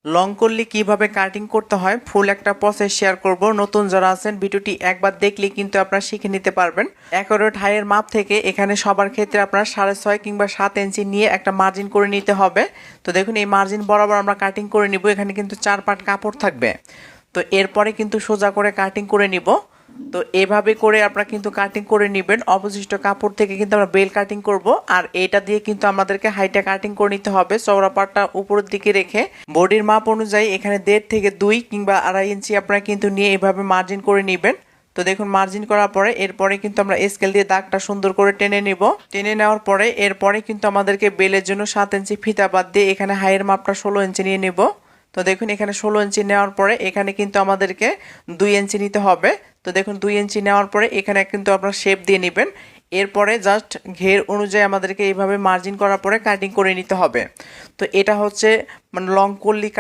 Long করলে কিভাবে cutting করতে হয় ফুল একটা প্রসেস শেয়ার করব। নতুন যারা আছেন ভিডিওটি একবার দেখলে কিন্তু আপনারা শিখে নিতে পারবেন। অ্যাকুরেট হাইয়ের মাপ থেকে এখানে সবার ক্ষেত্রে আপনার 6.5 কিংবা 7 ইঞ্চি নিয়ে একটা মার্জিন করে নিতে হবে। তো দেখুন এই মার্জিন বরাবর আমরা কাটিং করে নিব। এখানে কিন্তু 4 পার্ট কাপড় থাকবে। তো এরপরে কিন্তু সোজা করে কাটিং করে নিব। তো এভাবে করে আপনারা কিন্তু কাটিং করে নেবেন। অবশিষ্ট কাপড় থেকে কিন্তু আমরা বেল কাটিং করব, আর এটা দিয়ে কিন্তু আমাদেরকে হাইটা কাটিং করে নিতে হবে। চওড়া পাটটা উপরের দিকে রেখে বডির মাপ অনুযায়ী এখানে 1.5 থেকে 2 কিংবা 2.5 ইঞ্চি আপনারা কিন্তু নিয়ে এভাবে মার্জিন করে নেবেন। তো দেখুন মার্জিন করার পরে এরপরে কিন্তু আমরা স্কেল দিয়ে দাগটা সুন্দর করে টেনে নিব। টেনে নেওয়ার পরে এরপরে কিন্তু আমাদেরকে বেলের জন্য 7 ইঞ্চি ফিতা বাদ দিয়ে এখানে হাইয়ের মাপটা 16 ইঞ্চি নিয়ে নেব। তো দেখুন এখানে 16 ইঞ্চি নেওয়ার পরে এখানে কিন্তু আমাদেরকে 2 ইঞ্চি নিতে হবে। তো দেখুন 2 ইঞ্চি নেওয়ার পরে এখানে কিন্তু আপনারা শেপ দিয়ে নেবেন। এরপরে জাস্ট ঘের অনুযায়ী আমাদেরকে এইভাবে মার্জিন করার পরে কাটিং করে নিতে হবে। তো এটা হচ্ছে মানে লং কলি